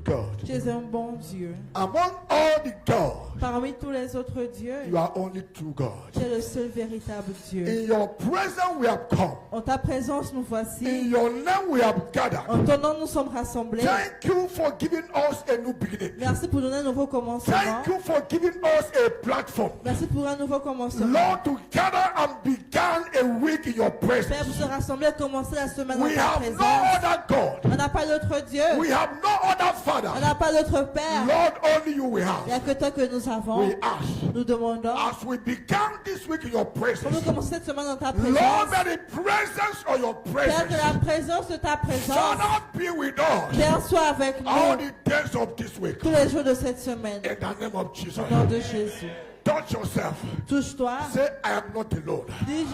God. Tu es un bon Dieu. Among all the gods, Parmi tous les autres dieux, you are only true God. tu es le seul véritable Dieu. In your presence we have come. En ta présence, nous In voici. your name we have gathered. En ton nom, nous sommes rassemblés. Thank you for giving us a new beginning. Merci pour donner un nouveau commencement. Thank you for giving us a platform. Merci pour un nouveau commencement. Lord, to gather and begin a week in your Père, presence. pour se rassembler et commencer la semaine en We ta have présence. no other God. On n'a pas d'autre Dieu. We have no other On Father. n'a pas d'autre Père. Lord, only you we Il n'y have. a que toi que nous avons. We ask, Nous demandons. as we began this week in your Pour nous presence, commencer cette semaine dans ta Lord, présence. may the presence of your Père, que la presence présence de ta présence, Father be with us Père, soit avec all nous the days of this week. tous les jours de cette semaine. In the name of Jesus. Au nom de Jésus. Touch yourself. Touche-toi. Say, I am not alone. Dis,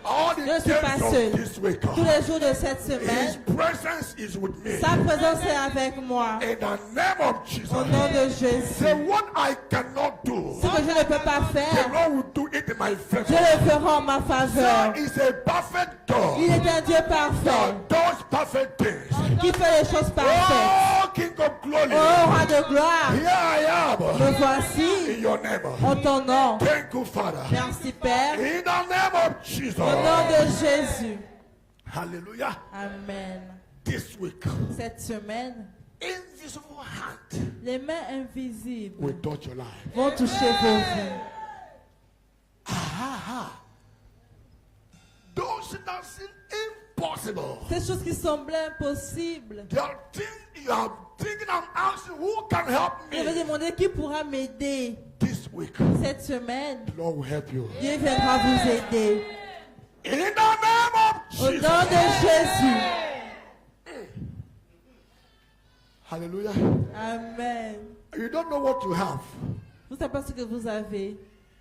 All je the ne suis pas days seul. of this week, Tous les jours de cette His semaine, presence is with me. sa présence est avec moi. In the name of Jesus. Au nom de Jésus. Say, what I cannot do, Ce que je ne peux pas the faire, Lord will do it in my favor. je le ferai en ma faveur. God is a perfect God Il est un Dieu parfait that does perfect things. qui fait les choses parfaites. Oh, King of glory, Oh, roi de gloire, here I am me voici in your name. en ton nom. Thank you, Father. Merci Père, In the name of Jesus. au nom de Jésus. Hallelujah. Amen. This week, Cette semaine, invisible hand les mains invisibles will touch your life. vont toucher vos vies. Those that seem impossible. Ces choses qui semblaient impossibles. There are things you are thinking and asking, who can help Je vais me? demander qui pourra m'aider This week, cette semaine. the Lord will help you. Dieu viendra vous aider. In the name of Au Jesus. nom de Jésus. Hallelujah. Amen. You don't know what you have. Vous savez pas ce que vous avez.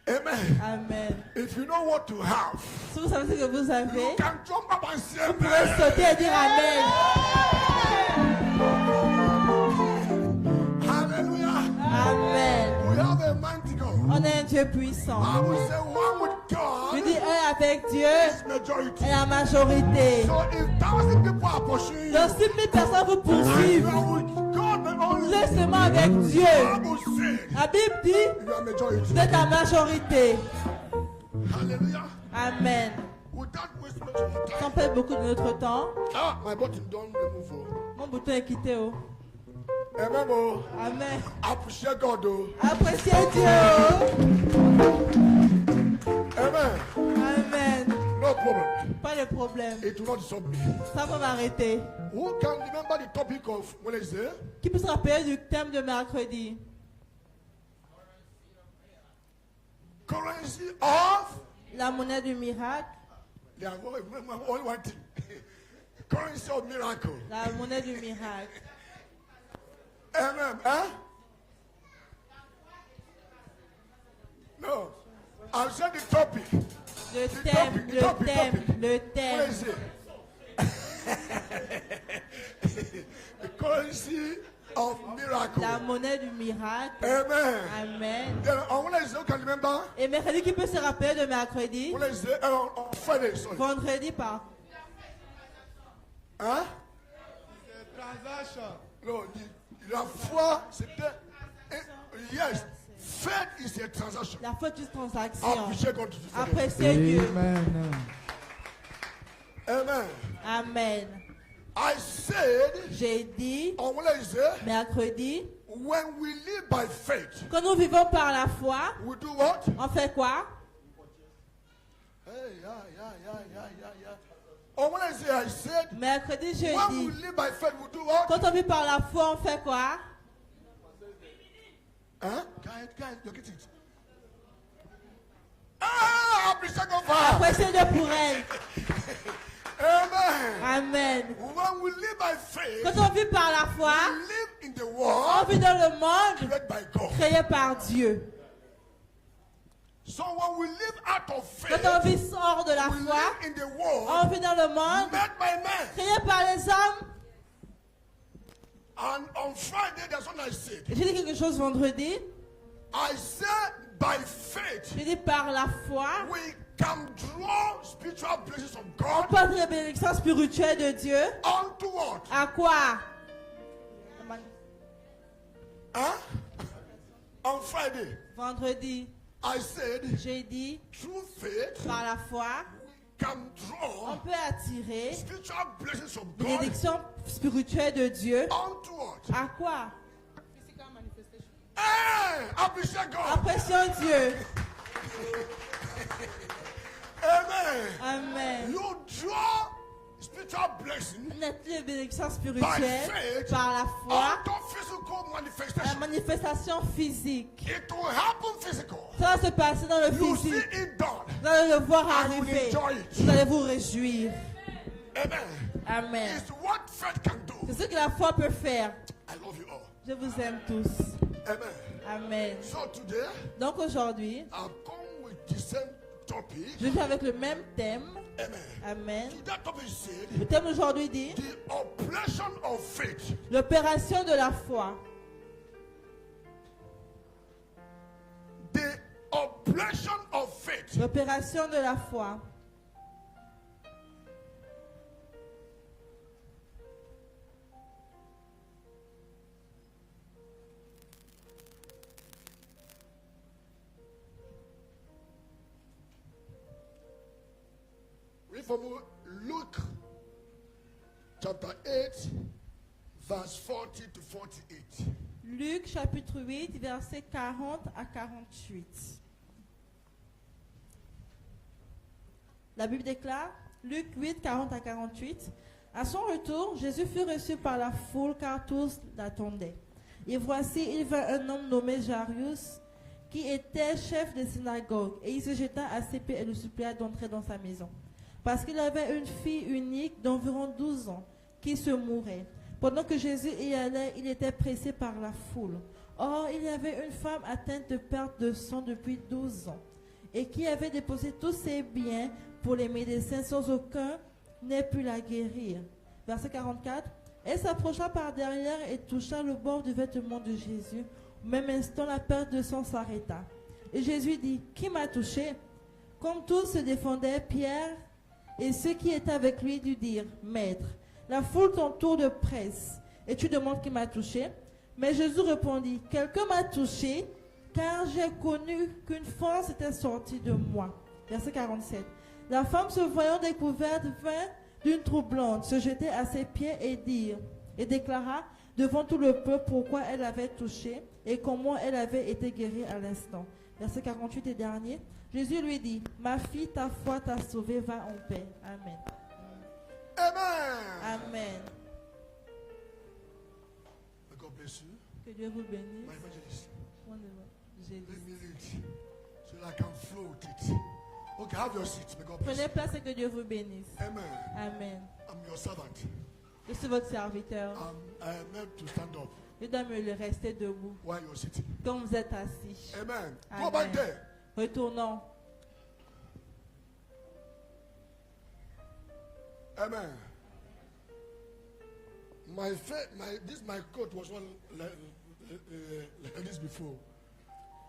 Amen. Amen. If you know what you have, Si vous savez ce que vous avez, you can jump up and say vous pouvez amen. sauter et dire Amen. Hallelujah. Amen. We have a mighty God. On a un Dieu puissant. I will say one with Je God dis un avec Dieu is majority. et la majorité. So if 1,000 people are pursuing you, Donc 6 000 personnes vous and you poursuivent. are with God and only Vous êtes seulement avec Dieu. Bible says La Bible dit, you are majority. vous êtes la majorité. Hallelujah. Amen. Without wasting much of your time. Sans perdre beaucoup de notre temps. Ah, my button don't remove. Mon bouton est quitté. Oh. Amen. Oh. Amen. Appreciate God. Oh. Appréciez Dieu. Oh. Amen. Amen. No problem. Pas de problème. It will not disturb me. Ça va m'arrêter. Who can remember the topic of Wednesday? Qui peut se rappeler du thème de mercredi? Currency of. La monnaie du miracle. They are only one thing. Currency of miracle. La monnaie du miracle. Amen. Huh? No. I'll say the topic. Le The thème, topic, the le topic, thème, topic. le What thème. is it? The currency of miracle. La monnaie du miracle. Amen. Amen. Then on Wednesday, you can remember? Et mercredi, qui peut se rappeler de mercredi? Wednesday, on Friday, sorry. Vendredi, pas. Hein? Transaction. No, la foi, c'était. Yes, faith is a transaction. La faute d'une transaction. Appreciate God to do for them. Appréciez Dieu. Amen. Amen. Amen. I said J'ai dit on Wednesday, mercredi, when we live by faith, quand nous vivons par la foi, we do what? on fait quoi? Hey, yeah. On Wednesday, I said, Mercredi, j'ai when we dit, live by faith, we do what? quand on vit par la foi, on fait quoi? Huh? Guys, you get it. Ah, appreciate God for her. Appréciez Dieu pour elle. Amen. Amen. When we live by faith, Quand on vit par la foi, we live in the on world vit dans le monde created by God. créé par Dieu. So when we live out of faith, Quand on vit hors de la we foi, live in the world on vit dans le monde made by men. créé par les hommes. And on Friday, that's what I said. J'ai dit quelque chose vendredi. I said by faith, J'ai dit par la foi, we can draw spiritual blessings of on God peut attirer les bénédictions spirituelles de Dieu. unto what? À quoi? Huh? On Friday, Vendredi, I said, j'ai dit, through faith, par la foi, can on draw peut attirer spiritual blessings from les God bénédictions spirituelles de Dieu. onto what? À quoi? Hey, appreciate God. Apprécions Dieu. Amen. Amen. You draw spiritual blessings On attire les bénédictions by spirituelles faith par la foi, onto physical la manifestation. manifestation physique. It will happen physical. Ça va se passer dans le You see physique. it done. Vous allez le voir I will arriver. enjoy it. Vous allez vous réjouir. Amen. Amen. It's what faith can do. C'est ce que la foi peut faire. I love you all. Je vous aime tous. Amen. Amen. So today, Donc aujourd'hui, I've come with the same topic. je viens avec le même thème. Amen. Amen. That topic said, Le thème aujourd'hui dit the operation of faith. l'opération de la foi. The operation of faith. L'opération de la foi. Read from Luke chapter 8, verse 40 to 48. Luc chapitre 8, versets 40 à 48. La Bible déclare, Luc 8, 40 à 48. À son retour, Jésus fut reçu par la foule car tous l'attendaient. Et voici, il vint un homme nommé Jairus, qui était chef de synagogue, et il se jeta à ses pieds et le supplia d'entrer dans sa maison. Parce qu'il avait une fille unique d'environ 12 ans, qui se mourait. Pendant que Jésus y allait, il était pressé par la foule. Or, il y avait une femme atteinte de perte de sang depuis 12 ans, et qui avait déposé tous ses biens pour les médecins sans aucun n'ait pu la guérir. Verset 44. Elle s'approcha par derrière et toucha le bord du vêtement de Jésus. Au même instant, la perte de sang s'arrêta. Et Jésus dit, qui m'a touché? Comme tous se défendaient, Pierre et ceux qui étaient avec lui lui dirent, Maître, la foule t'entoure de presse, et tu demandes qui m'a touché? Mais Jésus répondit, quelqu'un m'a touché, car j'ai connu qu'une force était sortie de moi. Verset 47. La femme, se voyant découverte, vint d'une troublante, se jeter à ses pieds et déclara devant tout le peuple pourquoi elle avait touché et comment elle avait été guérie à l'instant. Verset 48 et dernier. Jésus lui dit, ma fille, ta foi t'a sauvée, va en paix. Amen. Amen. Amen. May God bless you. Que Dieu vous bénisse. My evangelist. Mon Let évangéliste. me read so that I can flow with it. Okay, have your seat. May God bless Prenez you. place et que Dieu vous bénisse. Amen. Amen. I'm your servant. Je suis votre serviteur. I am meant to stand up Je dois me le rester debout. while you're sitting. Comme vous êtes assis. Amen. Amen. Go back there. Retournons. Amen. My coat was one like this before.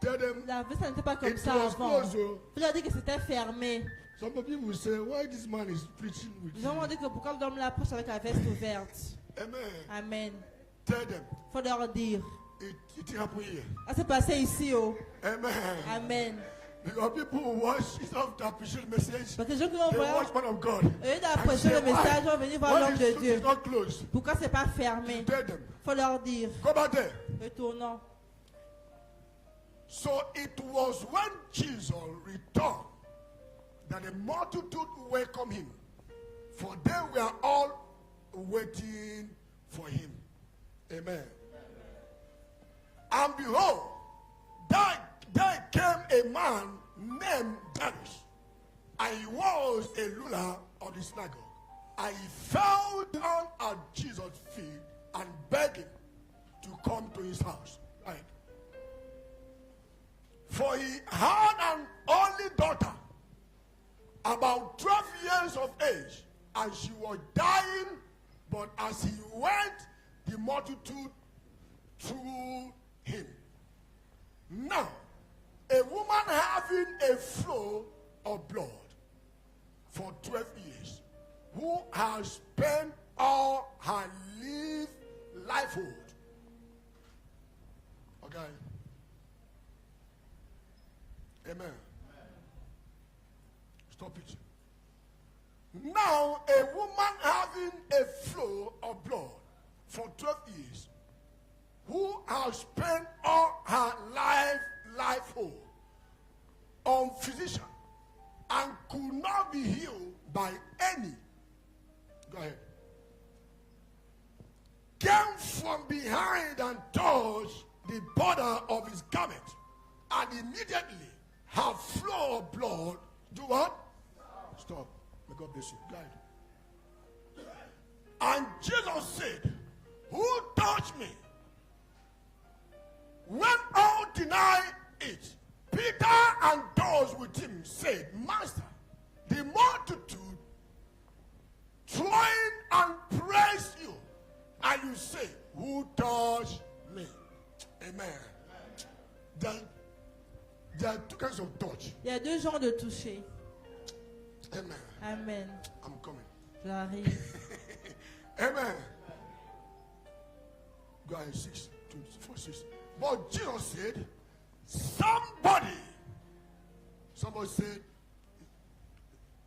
Tell them La vie, ça n'était pas comme it ça was avant. closed. Oh. Vous avez dit que c'était fermé. Some people will say, why this man is preaching with Ils ont you? dit que pourquoi l'homme la prêche avec la veste ouverte. Amen. Amen. Tell them Il faut leur dire. it happened here. Ça s'est passé ici. Oh. Amen. Amen. Because people who watch instead of to appreciate the message, Parce que les gens qui vont they voir, watch man of God. au lieu d'apprécier le message, vont venir voir Why l'homme de this Dieu. is not closed? Pourquoi c'est pas fermé? Tell them. Il faut leur dire. Go back there. Retournons. So it was when Jesus returned that the multitude welcomed him, for they were all waiting for him. Amen. And behold, there came a man named Jairus, and he was a ruler of the synagogue. And he fell down at Jesus' feet and begged him to come to his house. Right. For he had an only daughter, about 12 years of age, and she was dying, but as he went, the multitude threw him. Now, a woman having a flow of blood for 12 years, who has spent all her livelihood Okay. Amen. Stop it. Now, a woman having a flow of blood for 12 years, who has spent all her life on physician and could not be healed by any. Go ahead. Came from behind and touched the border of his garment, and immediately her flow of blood do what? Stop. May God bless you. Go ahead. And Jesus said, who touched me? When all denied it, Peter and those with him said, Master, the multitude join and praise you. And you say, who touched me? Amen. There are two kinds of touch. Il y a deux genres de toucher. Amen. Amen. I'm coming. J'arrive. Amen. Go ahead, 6, 2, 4, 6. But Jesus said, somebody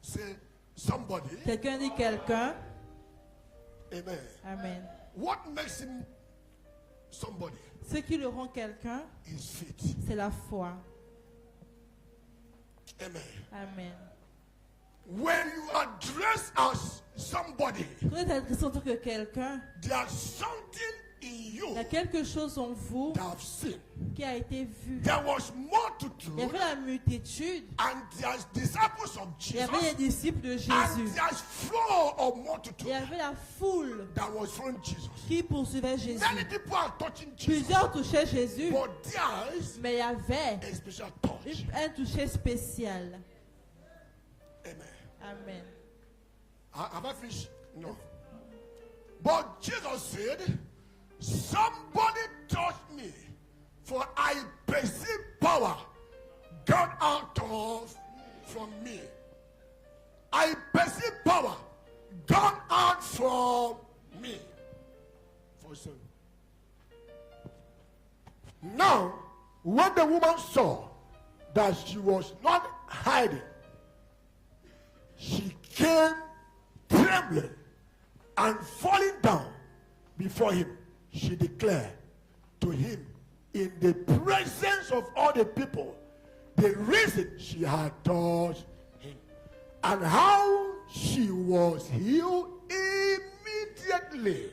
say somebody. Quelqu'un dit quelqu'un. Amen. Amen. What makes him somebody? Ce qui le rend quelqu'un, His faith. c'est la foi. Amen. Amen. When you are dressed as somebody, Quand vous êtes adressé en tant que quelqu'un, there's something in you il y a quelque chose en vous that I've seen. qui a été vu. There was multitude, Il y avait la multitude. and there's disciples of Il y Jesus, avait les disciples de and Jésus. there's flow of Il multitude y avait la foule that was from Jesus. qui poursuivait Jésus. Many people are touching Jesus, Plusieurs touchaient Jésus, but there's mais il y avait a special touch. un toucher spécial. Amen. Amen. Have I finished? No. But Jesus said, somebody touched me, for I perceive power gone out of from me. I perceive power gone out from me. For some. Now, when the woman saw that she was not hiding, she came trembling and falling down before him. She declared to him in the presence of all the people the reason she had touched him and how she was healed immediately.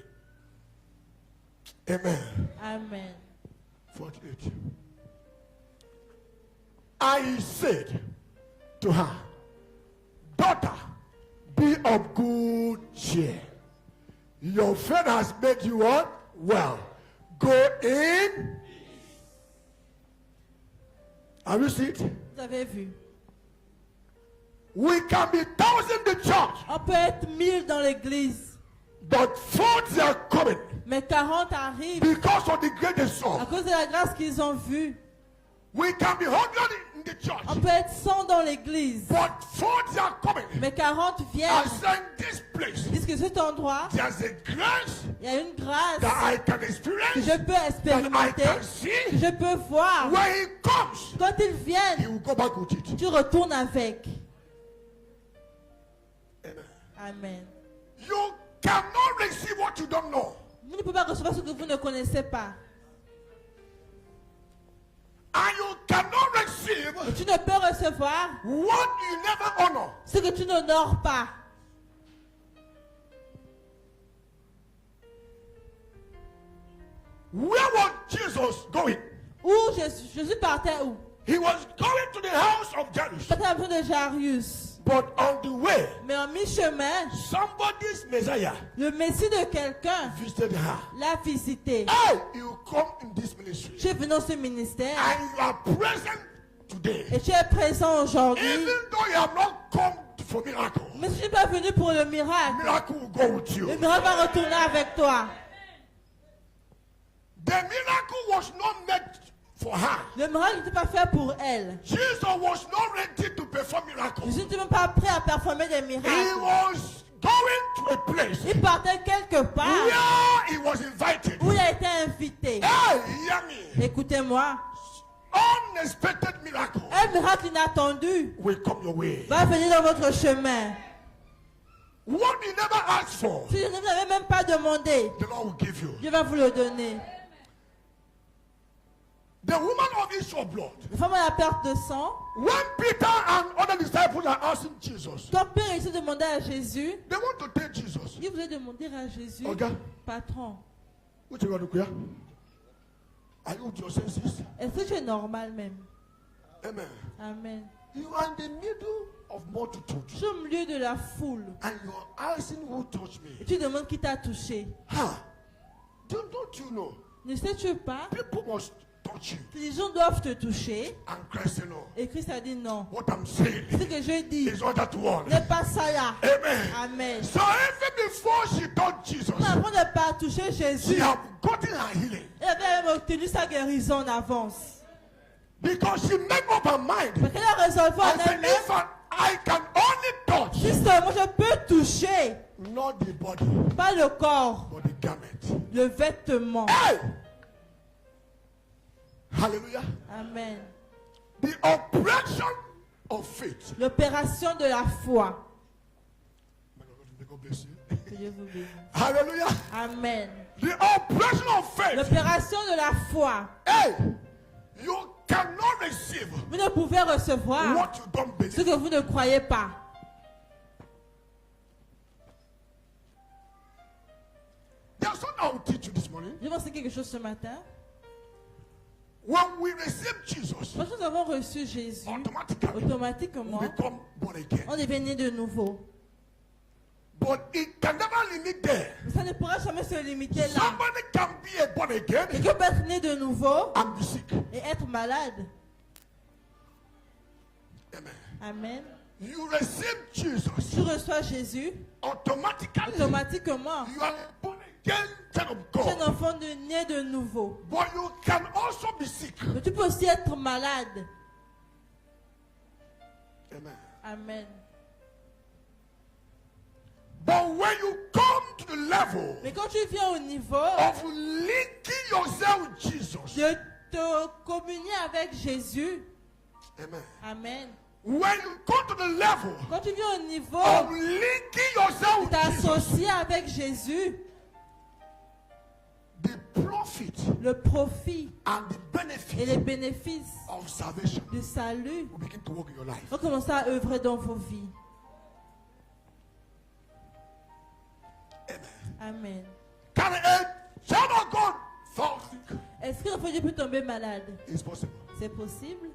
Amen. Amen. 48. I said to her, daughter, be of good cheer. Your faith has made you what? Well. Go in. Have you seen it? Vous avez vu. We can be thousands in the church, On peut être 1000 dans l'église, but 40 are coming mais 40 arrivent because of the greatest à song. cause de la grâce qu'ils ont vue. We can be 100 in the church, On peut être 100 dans l'église, but 40 are coming mais 40 and viennent. saying this place, Ils disent que cet endroit, there's a grace il y a une grâce that I can que experience, je peux that I expérimenter, can que see. je peux voir. When he comes, Quand ils he viennent, will go back with it. tu retournes avec. Amen. Amen. You cannot receive what you don't know. Vous ne pouvez pas recevoir ce que vous ne connaissez pas. And you cannot receive Et tu ne peux recevoir what you never honor. ce que tu n'honores pas. Where was Jesus going? Où Jésus partait où? He was going to the house of Il Jairus. partait à la maison de Jairus. But on the way, Mais en mi-chemin, somebody's Messiah le Messie de quelqu'un visited her. l'a visité. Hey, you come in this ministry Tu es venu dans ce ministère and you are present today. et tu es présent aujourd'hui. Even though you have not come for miracle, Mais si tu n'es pas venu pour le miracle, miracle will go with you. le miracle va retourner avec toi. The miracle was not meant for her. Le miracle n'était pas fait pour elle. Jesus was not ready to perform miracles. Jésus n'était même pas prêt à performer des He miracles. was going to a place Il partait quelque part where he was invited. où il a été invité. Hey, hear me. Écoutez-moi, Unexpected miracle un miracle inattendu will come your way. va venir dans votre chemin. What you never asked for, Si je ne vous avais même pas demandé, the Lord will give you. Dieu va vous le donner. The woman of issue of blood. La femme à la perte de sang, When Peter and other disciples are asking Jesus, quand Pierre se demandait à Jésus, they want to take Jesus. il voulait demander à Jésus, Okay. patron, Which you are you with your senses? est-ce que tu es normal même? Amen. Amen. You are in the middle of multitude. Je suis au milieu de la foule. And you are asking who touched Et me. tu demandes qui t'a touché. Huh? Don't you know? Ne sais-tu pas People must touch you. que les gens doivent te toucher? And Christ said no. Et Christ a dit non. What I'm saying Ce que je dis is not that one. n'est pas ça là. Amen. Amen. So even before she touched Jesus, Avant de ne pas toucher she Jésus, had gotten her healing. elle avait même obtenu sa guérison en avance. Because she made up her mind. Parce qu'elle a résolu en I said, elle-même, if I can only touch, si seulement je peux toucher, not the body, pas le corps, but the garment. le vêtement. Hey! Hallelujah. Amen. The operation of faith. L'opération de la foi. May God bless you. Que Dieu vous bénisse. Hallelujah. Amen. The operation of faith. L'opération de la foi. Hey! You cannot receive Vous ne pouvez recevoir what you don't ce believe. que vous ne croyez pas. There's something I will teach you this morning. Je vais vous dire quelque chose ce matin. When we receive Jesus, Quand nous avons reçu Jésus, automatically automatiquement, we become born again. on devient né de nouveau. But it can never limit there. Mais ça ne pourra jamais se limiter là. Somebody can be a born again Quelqu'un peut être né de nouveau and be sick. et être malade. Amen. Amen. You receive Jesus, Tu reçois Jésus, automatically automatiquement, you are a born again child of tu es un God. enfant né de nouveau. But you can also be sick. Mais tu peux aussi être malade. Amen. Amen. But when you come to the level Mais quand tu viens au niveau of linking yourself with Jesus, de te communier avec Jésus, amen. Amen. When you come to the level Quand tu viens au niveau of linking yourself de with Jesus, t'associer avec Jésus, the profit le profit and the et les benefit bénéfices of salvation du salut will begin to work in your life. vont commencer à œuvrer dans vos vies. Amen. Can a child of God fall sick? Est-ce qu'un enfant de Dieu peut tomber malade? It's possible. C'est possible.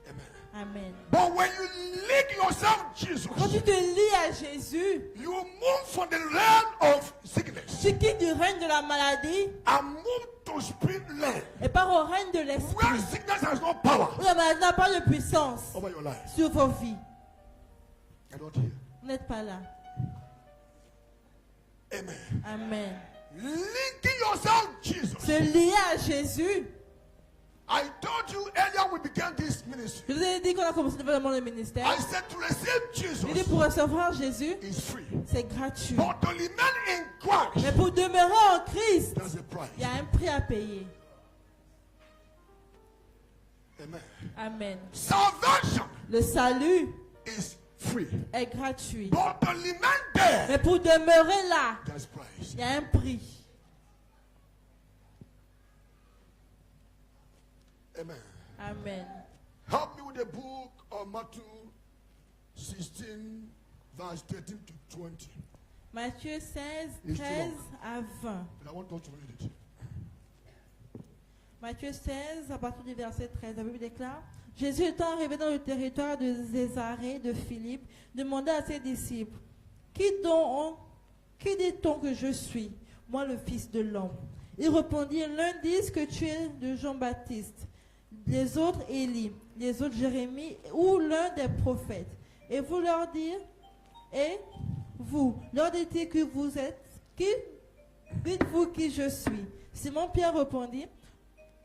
Amen. Amen. But when you link yourself to Jesus, Quand tu te lis à Jésus, you move from the realm of sickness tu quittes du règne de la maladie and move to spirit realm, et pars au règne de where l'esprit, sickness has no power où la maladie n'a pas de puissance over your life. sur vos vies. You're not here. Vous n'êtes pas là. Amen. Amen. Linking yourself to Jesus. Se lier à Jésus. I told you earlier we began this ministry. Je vous ai dit qu'on a commencé nouvellement le ministère. I said to receive Je dis Jesus pour recevoir Jésus, is free. c'est gratuit. But to remain in Christ, Mais pour demeurer en Christ, there's a price. il y a un prix à payer. Amen. Amen. Salvation Le salut is free. est gratuit. But to remain there, Mais pour demeurer là, there's price. il y a un prix. Amen. Amen. Help me with the book of Matthew 16, verse 13 to 20. Matthieu 16, It's 13 à 20. But I want us to read it. Matthieu 16, à partir du verset 13, la Bible déclare: Jésus étant arrivé dans le territoire de Césarée de Philippe, demanda à ses disciples: Qui dit-on que je suis, moi le Fils de l'homme? Ils répondirent: L'un dit que tu es de Jean-Baptiste, les autres Élie, les autres Jérémie ou l'un des prophètes. Et vous leur dirent: Et vous, leur dites que vous êtes qui? Dites-vous qui je suis? Simon-Pierre répondit: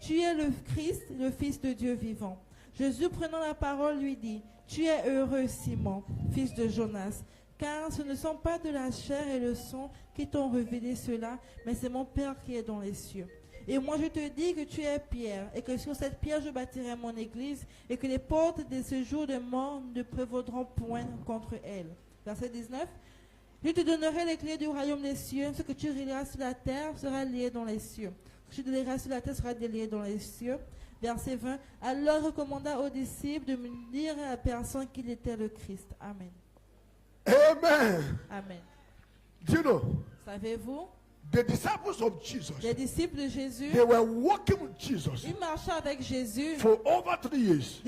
Tu es le Christ, le Fils de Dieu vivant. Jésus, prenant la parole, lui dit: Tu es heureux, Simon, fils de Jonas, Car ce ne sont pas de la chair et le sang qui t'ont révélé cela, mais c'est mon Père qui est dans les cieux. Et moi je te dis que tu es Pierre, et que sur cette pierre je bâtirai mon église, et que les portes de ce jour de mort ne prévaudront point contre elle. Verset 19. Je te donnerai les clés du royaume des cieux. Ce que tu relieras sur la terre sera lié dans les cieux. Ce que tu délieras sur la terre sera délié dans les cieux. Verset 20. Alors il recommanda aux disciples de me dire à la personne qu'il était le Christ. Amen. Amen. Amen. Do you know? Savez-vous, The disciples of Jesus, les disciples de Jésus, they were walking with Jesus ils marchaient avec Jésus for over 3 years,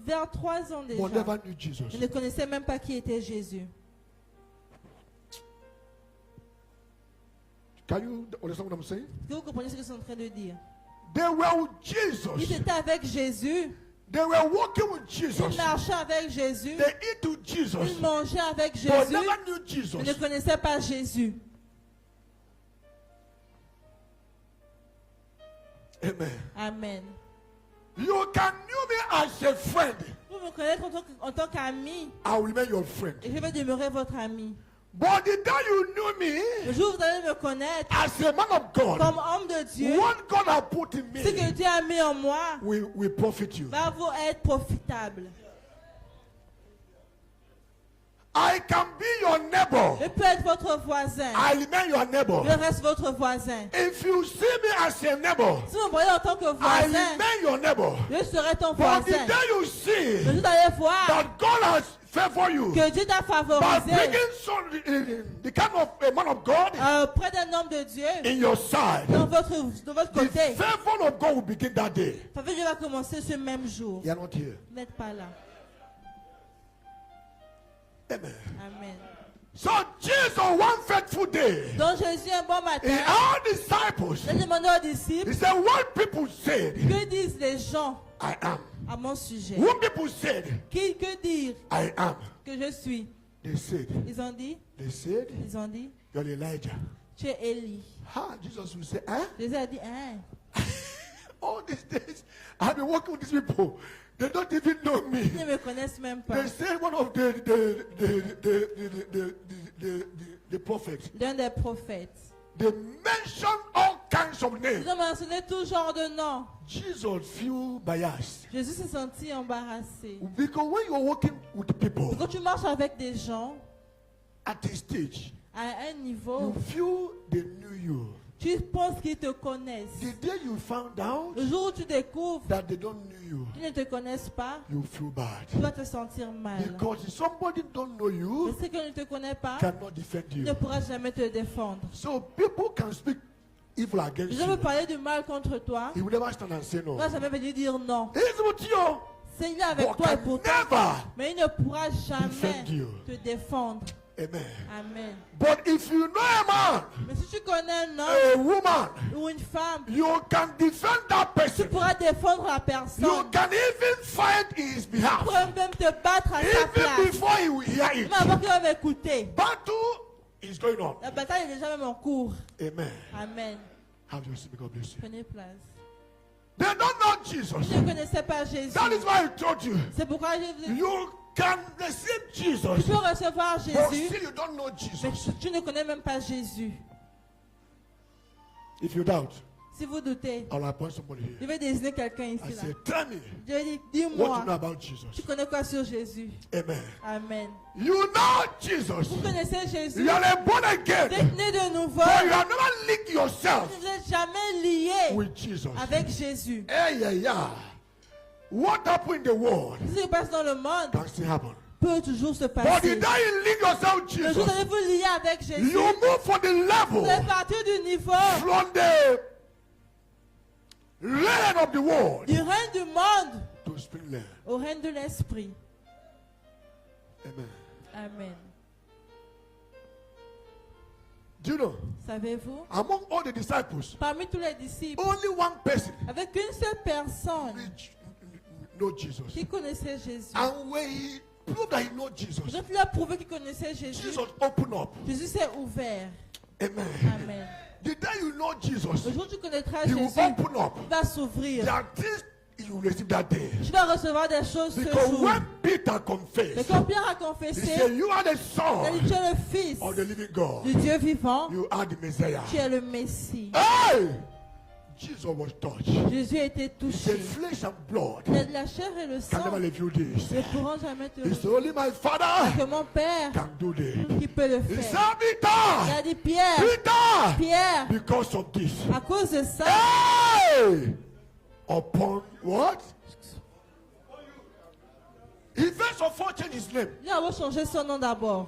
vers 3 ans déjà. but never knew Jesus. Ils ne connaissaient même pas qui était Jésus. Can you understand what I'm saying? Est-ce que vous comprenez ce que je suis en train de dire? They were with Ils Jesus. étaient avec Jésus. They were walking with Ils Jesus. marchaient avec Jésus. They eat with Jesus, Ils mangeaient avec but Jésus. never knew Ils ne Jesus. connaissaient pas Jésus. Amen. Amen. You can know me as a friend. Vous me connaissez en tant qu'ami, I will remain your friend. et je vais demeurer votre ami. But the day you knew me Le jour où vous allez me connaître as a man of God, comme homme de Dieu, what God has put in ce que me Dieu a mis en moi will profit you. va vous être profitable. I can be your neighbor. Je peux être votre voisin. I remain your neighbor. Je reste votre voisin. If you see me as a neighbor, Si vous me voyez en tant que I voisin, remain your neighbor. je serai ton But the voisin. day you see Le jour d'aller voir that God has favored you que Dieu t'a by favorisé bringing the kind of a man of God près d'un homme de Dieu in your side, dans votre the côté, favor of God will begin that day. la faveur de Dieu va commencer ce même jour. You are not here. Vous n'êtes pas là. Amen. Amen. So Jesus, one faithful day, Donc Jésus, un bon in matin, our disciples, il a demandé aux disciples, he said, what people said, que disent les gens I am. à mon sujet? What people said, Que dire I am. que je suis? They said, Ils ont dit, you're Elijah. tu es Élie. Ha, Jesus will say, eh? Jésus a dit, hein? All these days, I've been working with these people. They don't even know me. Ils ne me connaissent même pas. They say one of the prophets. L'un des prophètes. They mention all kinds of names. Ils ont mentionné tout genre de noms. Jesus feel biased. Jésus s'est senti embarrassé. Because when you're working with people Quand tu marches avec des gens at a stage, à un you niveau, feel they knew you. tu penses qu'ils te connaissent. The day you found out Le jour où tu découvres that they don't know you, qu'ils ne te connaissent pas, you feel bad. tu vas te sentir mal. Because if somebody don't know Mais you, ceux qui ne te connaissent pas cannot defend you. ne pourra jamais te défendre. So people can speak evil against Les gens veulent you. parler du mal contre toi. He will never stand and say Il ne no. va jamais venir dire non. He's with you, Seigneur avec but toi et can pour toi. never. Mais il ne pourra jamais defend you. te défendre. Amen. Amen. But if you know a man, Mais si tu connais un a homme woman, ou une femme, you can defend that tu person. pourras défendre la personne. You can even fight in his Tu behalf. pourras même te battre à sa Even place. before he will hear it. Même avant qu'il va m'écouter. Battle is going on. La bataille est déjà même en cours. Amen. Amen. Have your seat. God bless you. Prenez place. They don't know Jesus. Ils ne connaissaient pas Jésus. That is why I told you. C'est pourquoi je vous ai dit, You can receive tu Jesus, peux recevoir but Jésus, still you don't know mais Jesus. tu ne connais même pas Jésus. If you doubt, Si vous doutez, I'll appoint somebody je here. vais désigner quelqu'un I ici. Là. say, tell me Je vais dire, what you know dis-moi, about Jesus. tu connais quoi sur Jésus? Amen. Amen. You know Jesus. Vous connaissez Jésus? You are a born Vous again, êtes né de nouveau. but you have never linked yourself Vous n'êtes jamais lié with Jesus. avec Jésus. Hey, yeah, yeah. What happened in the world Ce qui se passe dans le monde can still happen. peut toujours se But the passer. day you link yourself with Le jour où Jesus, vous liez avec Jésus, you move from the vous level allez partir du niveau from the land of the world du règne du monde to spring land. au règne de l'esprit. Amen. Amen. Do you know? Savez-vous? Among all the disciples, Parmi tous les disciples, only one person avec une seule personne know Jesus. qui connaissait Jésus. And when he proved that he know Jesus, Quand il a prouvé qu'il connaissait Jésus, Jesus opened up. Jésus s'est ouvert. Amen. Amen. The day you know Jesus, Le jour où tu connaîtras he will Jésus, open up. il va s'ouvrir. There are things you you will receive that day. Tu vas recevoir des choses ce Because jour. when Peter Mais confessed, quand Pierre a he confessé, said, you are the il a son dit, tu es le fils of the living God. du Dieu vivant, You are the Messiah. tu es le Messie. Hey! Jesus was touched. Jésus a été He touché. said, flesh and blood Il a de la chair et le can sang never leave you this. ne pourront jamais te He said, only my Father que mon Père can do this. qui peut le He faire. said, Il Peter, a dit, Pierre, Peter, Pierre, because of this. à cause de ça, Hey! Upon what? He first of all changed his name. il a changé son nom d'abord.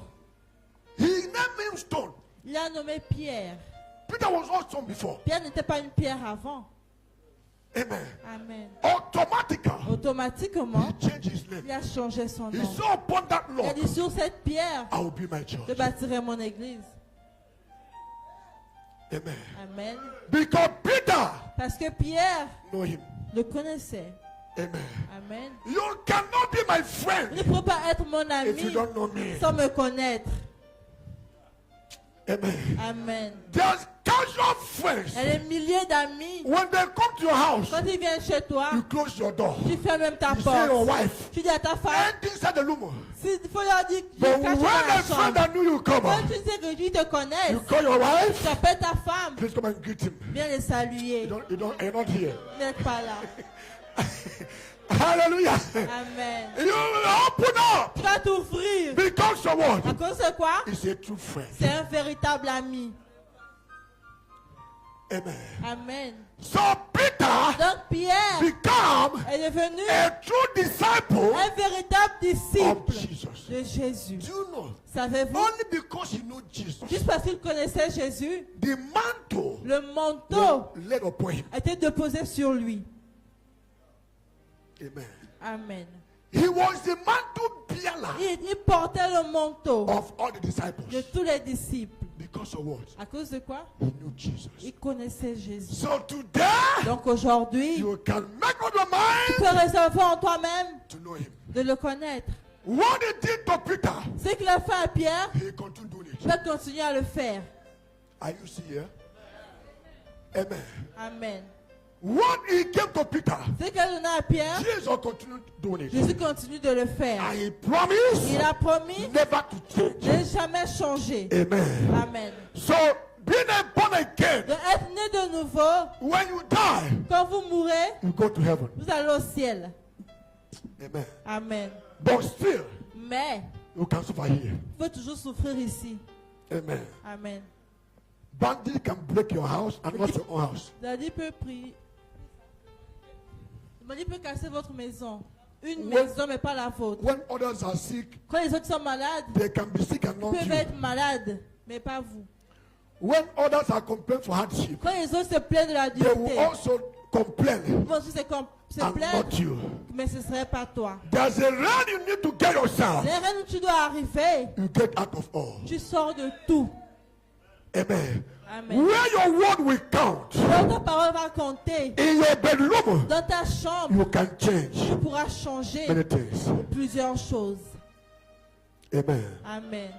He named him Stone. Il a nommé Pierre. Peter was not stone before. Pierre n'était pas une pierre avant. Amen. Amen. Automatically, Automatiquement, he changed his name. il a changé son He nom. saw upon that Il a rock, dit, sur cette pierre, I will be my church. je bâtirai mon église. Amen. Amen. Because Peter Parce que Pierre know him. le connaissait. Amen. Amen. You cannot be my Il friend ne peut pas être mon if you ami don't know me. sans me connaître. Amen. Amen. There's casual friends. Il y a des milliers d'amis. When they come to your house, Quand ils viennent chez toi, you close your door. tu fermes même ta You say your porte. wife, Tu dis à ta femme, and inside the room. il faut leur dire que But je when cache dans la a friend chambre. that knew you come, Quand tu sais que lui te you connaisse, call your tu wife, appelles ta femme, please come and greet him. viens les saluer. You're not here. Vous n'êtes pas là. Hallelujah. Amen. You open up Tu vas t'ouvrir. because of what? À cause de quoi? He's a true friend. C'est un véritable ami. Amen. Amen. So Peter Donc Pierre become est devenu a true disciple un véritable of disciple Jesus. de Jésus. Do you know? Savez-vous? Only because he knew Jesus, Juste parce qu'il connaissait Jésus, the mantle le manteau was laid upon him. était déposé sur lui. Amen. Amen. He was the mantle bearer Il portait le manteau of all the de disciples. tous les disciples. Because of what? À cause de quoi? He knew Jesus. Il connaissait Jésus. So today, Donc aujourd'hui, you can make up your tu mind peux réserver en toi-même to know him. de le connaître. What he did to Peter, Ce qu'il a fait à Pierre, he continued doing il it. va continuer à le faire. Are you see here? Amen. Amen. What he gave to Peter, Ce qu'il a donné à Pierre, Jesus continued doing it. Jésus continue de le faire. And he promised Il a promis never to de change. ne jamais changer. Amen. Amen. So being born again, De être né de nouveau, when you die, quand vous mourrez, you go to heaven. vous allez au ciel. Amen. Amen. But still, Mais you can suffer here. il faut toujours souffrir ici. Amen. Amen. Bandit can break your house and not your own house. Daddy peut prier. Daddy peut casser votre maison. Une When- maison, mais pas la vôtre. When others are sick, Quand les autres sont malades, they can be sick and ils not peuvent you. être malades, mais pas vous. When others are complaining for hardship, Quand les autres se plaignent de la they will difficulté, also complain ils vont aussi se and plaindre, not you. mais ce ne serait pas toi. There's a realm you need to get yourself. Les rênes où tu dois arriver, You get out of all. tu sors de tout. Amen. Amen. Where your word will count. Quand ta parole va compter, In your bedroom, dans ta chambre, you can tu change pourras changer many things. plusieurs choses. Amen. Amen.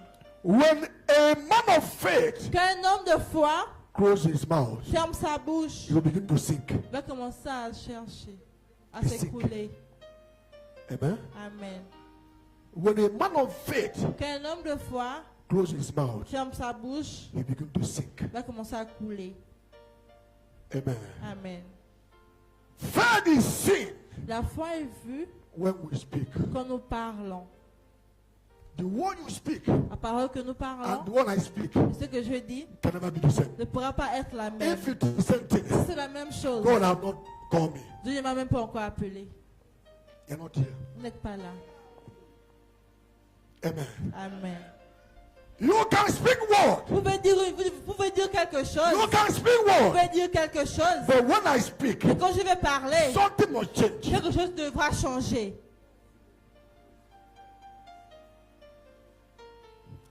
When a man of faith Quand un homme de foi closes his mouth, ferme sa bouche, he will begin to sink. il va commencer à chercher, à Sick. s'écouler. Amen. Amen. When a man of faith Quand un homme de foi closes his mouth, ferme sa bouche, he begins to sink. il va commencer à couler. Amen. Amen. Faith is seen La foi est vue when we speak. quand nous parlons. The word you speak La parole que nous and parlons, the one I speak ce que je dis, can never be the same. ne pourra pas être la même. If it is the same thing, Si c'est la même chose, God have not called me. Dieu ne m'a même pas encore appelé. You're not here. Vous n'êtes pas là. Amen. Amen. You can speak word. Vous pouvez dire quelque chose. You can speak Vous word. pouvez dire quelque chose. But when I speak, Et quand je vais parler, something must change. quelque chose devra changer.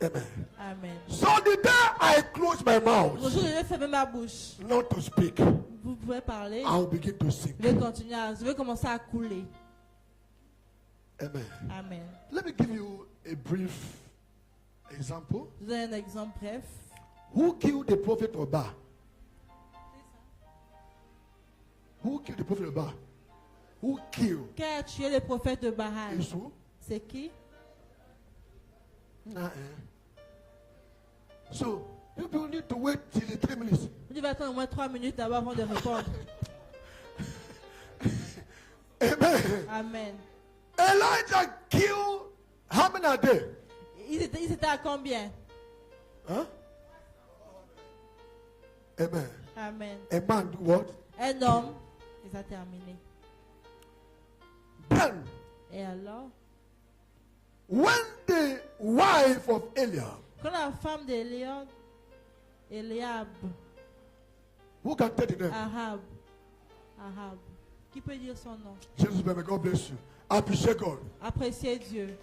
Amen. Amen. So the day I close my mouth Bonjour, je vais fermer ma bouche. not to speak, Vous pouvez parler. I'll begin to sink. Je vais continuer, je vais commencer à couler. Amen. Amen. Let me give you a brief example. Je vous donne un exemple bref. Who killed the prophet Oba? Who killed the prophet Oba? who killed Qui a tué le prophète de Baal? is who? C'est qui? So, you need to wait till the 3 minutes. Vous devez attendre au moins 3 minutes d'abord avant de répondre. Amen. Amen. Elijah killed how many a day? Ils étaient à combien? Huh? Amen. Amen. A man do what? Un homme, il a terminé. Then, Et alors, when the wife of Eliab, quand la femme d'Eliab, who can tell the name? Ahab, qui peut dire son nom? Jesus, baby, God bless you. Appreciate God. Appréciez Dieu.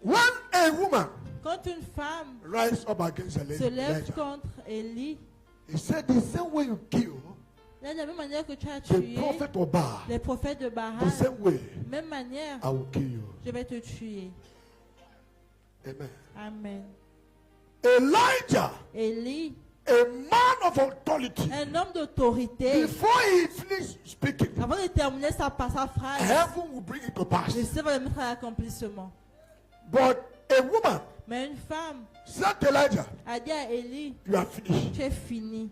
When a woman Quand une femme rise up against se lève Elijah, contre Élie, he said, the same way you kill de la même manière que tu as the tué prophet of Baal, les prophètes de Baal, the same way même manière, I will kill you. je vais te tuer. Amen. Amen. Elijah, Élie, a man of authority, un homme d'autorité, before he finished speaking, avant de terminer sa phrase, heaven will bring it to pass. le ciel va le mettre à l'accomplissement. But a woman Mais une femme said to Elijah, a dit à Élie, you are finished. tu es fini.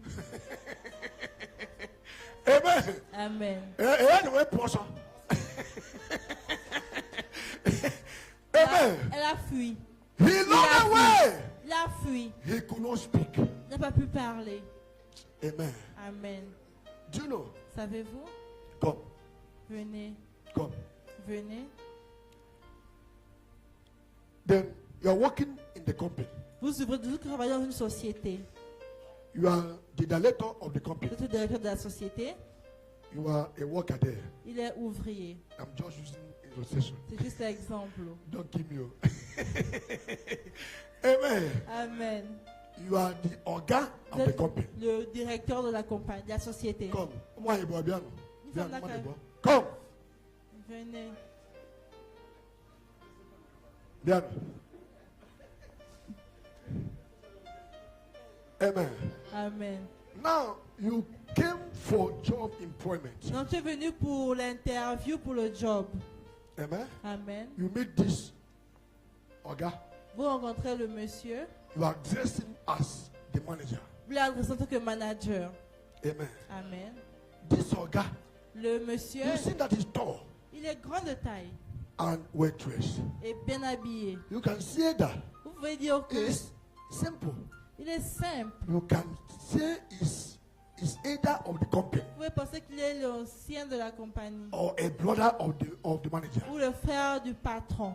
Amen. Amen. Anyway, person. Amen. Elle a fui. He ran away. Il a fui. He could not speak. Il n'a pas pu parler. Amen. Amen. Do you know? Savez-vous? Come, Venez, come. venez. Then you are working in the company. Vous travaillez dans une société. You are the director of the company. Vous êtes le directeur de la société. You are a worker there. Il est ouvrier. I'm just using illustration. C'est juste l'exemple. Don't give me. Amen. Amen. You are the organ Vous of the êtes company. le directeur de la compagnie, de la société. Come. Moi, il boit bien. Une Bien, femme moi, d'accord. il boit. Come. Venez. Bien. Amen. Amen. Now, you came for job employment. Donc tu es venu pour l'interview pour le job. Amen. Amen. You meet this organ. Vous rencontrez le monsieur. You are dressing as the manager. Vous l'adressez en tant que manager. Amen. Amen. This organ, Le monsieur, you see that is tall il est grand de taille and well dressed. et bien habillé. You can say that Vous pouvez dire que it's simple. il est simple. You can say it's either of the company Vous pouvez penser qu'il est l'ancien de la compagnie or a brother of the manager. ou le frère du patron.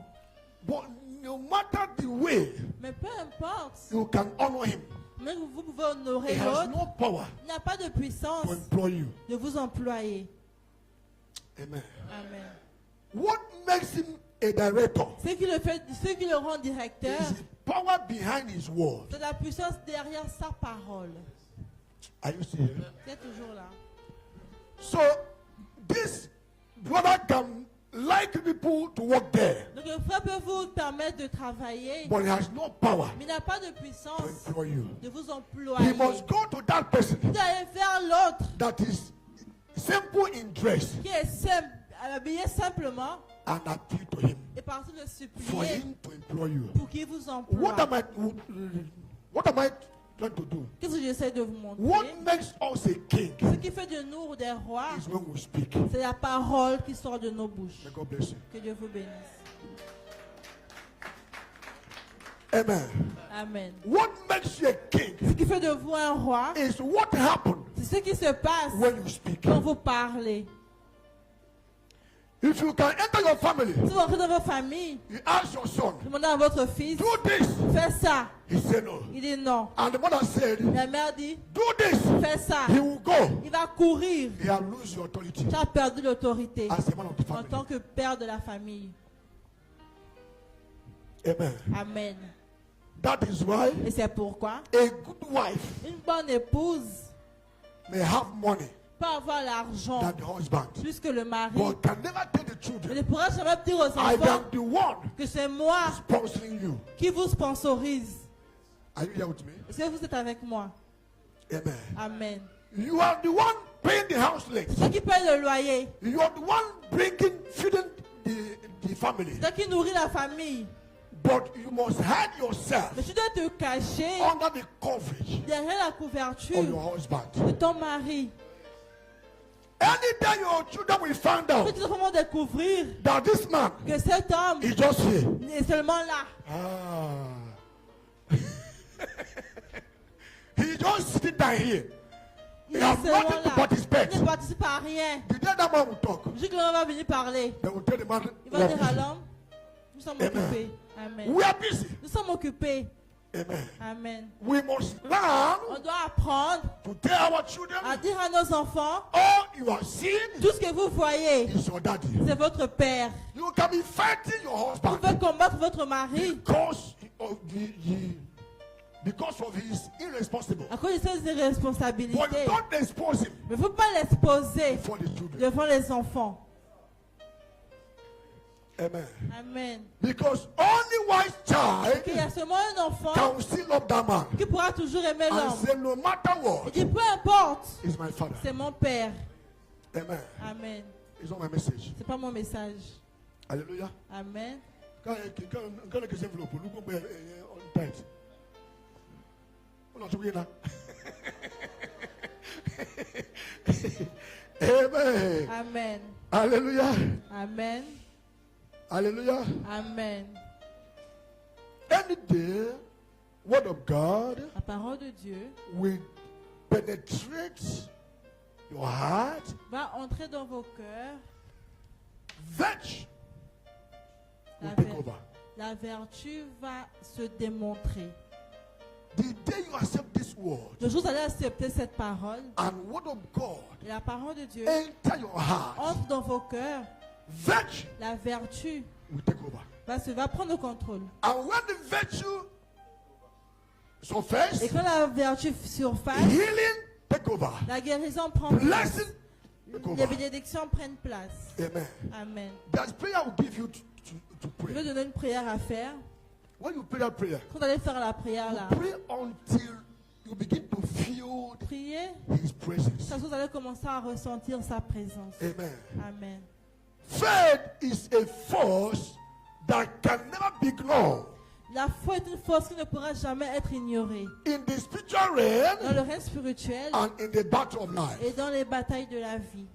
But no matter the way Mais peu importe, you can honor him, mais vous pouvez honorer he has l'autre. no power Il n'a pas de puissance to employ you. de vous employer. Amen. Amen. What makes him a director Ce qui le rend directeur, is the power behind his word. c'est la puissance derrière sa parole. Are you still here? Vous êtes toujours là. So this brother can like people to work there, Donc le frère peut vous permettre de travailler, but he has no power mais il n'a pas de to puissance employ you. de vous He employer. must go to that person Vous allez vers l'autre that is simple in dress qui est simple, habillé simplement and appeal to him et partir le for supplier him to employ you. pour qu'il vous emploie. What am I trying to do? Qu'est-ce que j'essaie de vous What montrer? makes us a king Ce qui fait de nous des rois, is when we speak. c'est la parole qui sort de nos bouches. May God bless you. Que Dieu vous bénisse. Amen. Amen. What makes you a king Ce qui fait de vous un roi, is what happened c'est ce qui se passe when you speak. quand vous parlez. If you can enter your family, Si vous entrez dans votre famille, you ask your son, demandez à votre fils, do this. fais ça. He said no. Il dit non. And the mother said, La mère dit, do this. fais ça. He will go. Il va courir. He has lost your authority Tu as perdu l'autorité as a man of the en family. tant que père de la famille. Amen. Amen. That is why Et c'est pourquoi a good wife une bonne épouse may have money peut avoir l'argent than the husband, plus que le mari, but can never tell the mais children, ne pourra jamais dire aux I enfants am the one que c'est moi sponsoring you. qui vous sponsorise. Are you here with me? Est-ce que vous êtes avec moi? Amen. Amen. You are the one paying the house rent. C'est toi qui paye le loyer. You are the one feeding the family. C'est toi qui nourrit la famille. But you must hide yourself Mais tu dois te cacher under the coverage derrière la of couverture your husband. de ton mari. Anytime your children will find out Tu dois vraiment découvrir that this man que cet homme is just here. est seulement là. Ah. He just sitting down here. Il He est has seulement nothing to là. participate. Il ne participe à rien. The day that man will talk, Juste que l'homme va venir parler. they will tell the man, Il va dire à l'homme, nous sommes Amen. occupés. Amen. we are busy. Nous sommes occupés. Amen. Amen. We must learn On doit apprendre to tell our children, à dire à nos enfants, all you are seeing tout ce que vous voyez, is your daddy. c'est votre père. You can be fighting your Vous husband pouvez combattre votre mari because of his irresponsible. à cause de ses But you irresponsabilités. don't expose him Mais il ne faut pas l'exposer for the children. devant les enfants. Amen. Amen. Because only wise child Il y a seulement un enfant can still love that man qui pourra toujours aimer and l'homme. say, no matter Il what, dit, peu importe, is my father. c'est mon père. Amen. Amen. It's not my message. C'est pas mon message. Hallelujah. Amen. Quand que c'est enveloppe, nous comprenons on tête. On a tout là. Amen. Amen. Hallelujah. Amen. Hallelujah. Amen. Any day, word of God La parole de Dieu will penetrate your heart. va entrer dans vos cœurs. Virtue will La, take ver- over. la vertu va se démontrer. The day you accept this word Le jour où vous allez accepter cette parole, and word of God et la parole de Dieu enter your heart, entre dans vos cœurs, virtue la vertu will take over. va prendre le contrôle. And when the virtue surface, Et quand la vertu surface, healing take over. la guérison prend place. Blessing take Les over. bénédictions prennent place. Amen. Amen. There's prayer I will give you to Je pray. vais donner une prière à faire. When you pray that prayer, Quand vous allez faire la prière là, pray until you begin to feel priez, His presence. parce que vous allez commencer à ressentir sa présence. Amen. Amen. Faith is a force that can never be ignored. La foi est une force qui ne pourra jamais être ignorée. In the spiritual realm Dans le règne spirituel and in the battle of life. et dans les batailles de la vie.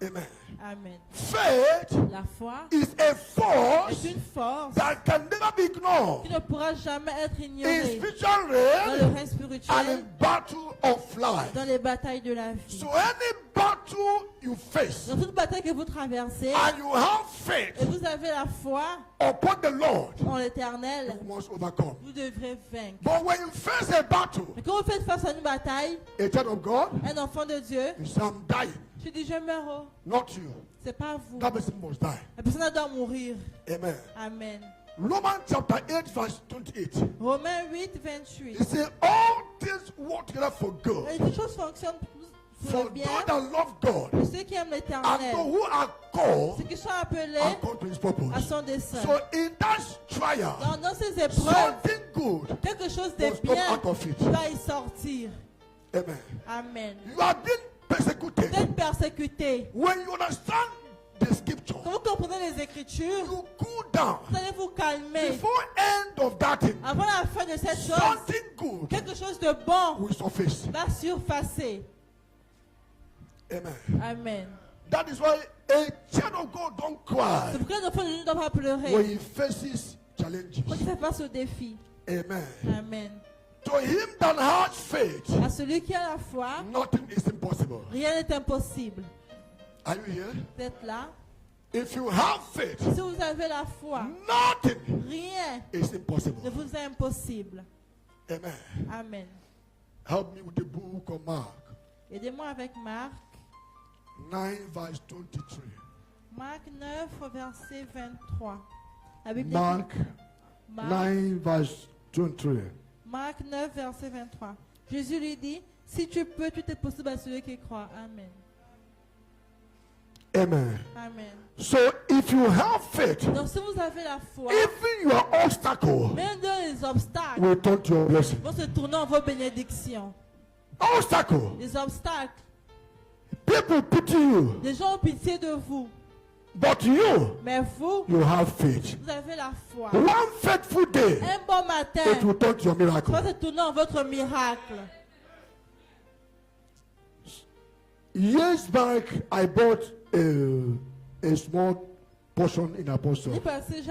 Amen. Amen. Faith La foi is a est force une force that can never be ignored. qui ne pourra jamais être In ignorée spiritual dans le realm règne and in spirituel, battle of life. dans les batailles de la vie. So any battle you face Dans toute bataille que vous traversez, and you have et faith vous avez la foi upon the Lord, en l'Éternel, you must overcome. vous devrez vaincre. But when you face a battle, Mais quand vous faites face à une bataille, a child of God, un enfant de Dieu, you say, I'm dying, tu dis je meurs. not you. C'est pas vous. That person must die. La personne doit mourir. Amen. Amen. Romans chapter 8, verse 28. Romains 8, 28. It says, all things work together for good. Et les choses fonctionnent pour For le bien those that love God pour ceux qui aiment and l'Éternel, who are called ceux qui sont appelés according to His à purpose. son dessein. So in that trial, Dans ces épreuves, something good quelque chose de must come bien out of it. va y sortir. Amen. Amen. You have been persecuted. Vous êtes persécutés. When you understand the scripture, Quand vous comprenez les Écritures, you cool down. vous allez vous calmer. Before end of that thing, Avant la fin de cette chose, something good quelque chose de bon will surface. va surfacer. Amen. Amen. That is why a child of God don't cry C'est pourquoi l'enfant de Dieu ne doit pas pleurer when he faces challenges. quand il fait face aux défis. Amen. Amen. To him that has faith, À celui qui a la foi, nothing is impossible. rien n'est impossible. Are you here? Vous êtes là. If you have faith, Si vous avez la foi, nothing rien is impossible. ne vous est impossible. Amen. Amen. Help me with the book of Mark, Aidez-moi avec Marc. 9 verse 23. Marc 9, verset 23. La Bible Mark dit- Marc, 9 verse 23. Marc 9, verset 23. Jésus lui dit, si tu peux, tout est possible à celui qui croit. Amen. Amen. Amen. So if you have faith, Donc si vous avez la foi, even your obstacle même dans les obstacles will turn to your blessing. vont se tourner en vos bénédictions. Obstacle Les obstacles People pity you, Les gens ont pitié de vous. but you Mais vous, have faith. vous avez la foi. One faithful day, Un bon matin, it will turn to your miracle. ça va se tourner en votre miracle. Years back, I bought a small portion in Apostle. L'année passée,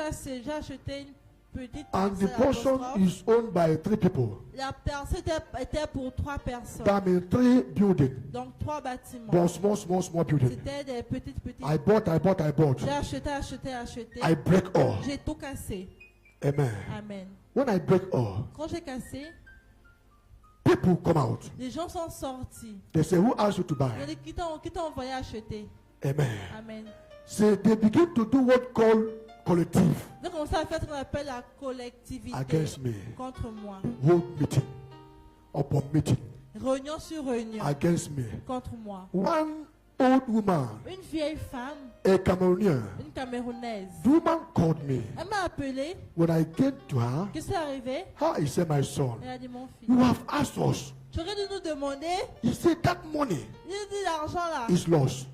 j'ai acheté une petite And the parcelle portion apostrophe. is owned by 3 people. La parcelle était pour 3 personnes. That means 3 buildings. Donc 3 bâtiments. But small buildings. C'était des petites. I bought. J'ai acheté. I break all. J'ai tout cassé. Amen. Amen. When I break all, Quand j'ai cassé, people come out. les gens sont sortis. They say, who asked you to Ils ont buy? dit, qui t'a envoyé acheter? Amen. Amen. So they begin to do what called collective Ils ont commencé à faire ce qu'on appelle la collectivité against me. contre moi. Hold meeting upon meeting Réunion sur réunion against me. contre moi. One old woman, Une vieille femme, a Cameroonian, une Camerounaise, the woman called me. elle m'a appelé. When I came to her, Qu'est-ce qui est arrivé? I said, my son, Elle a dit, mon fils, you have asked us. tu aurais dû nous demander. He said, that money Il a dit, l'argent là, is lost.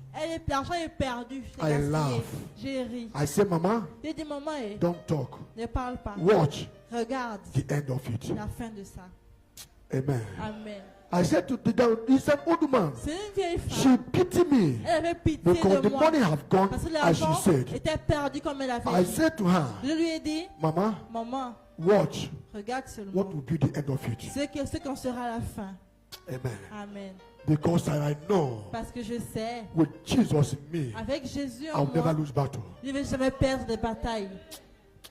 l'argent est perdu. C'est I gaspillé. laugh. J'ai ri. I said, Mama, J'ai dit, maman, don't talk. ne parle pas. Watch Regarde the end of it. la fin de ça. Amen. Amen. I said to the he's an old woman. C'est une vieille She femme. pitied me Elle avait pitié because de the moi. money have gone Parce que as she l'argent said. était perdu comme elle avait I dit. said to her, Je lui ai dit, Mama, maman, watch regarde what seulement will be the end of it. ce qu'en sera la fin. Amen. Amen. Because I know Parce que je sais, with Jesus in me, avec Jésus en I'll never moi, lose battle. je ne vais jamais perdre des batailles.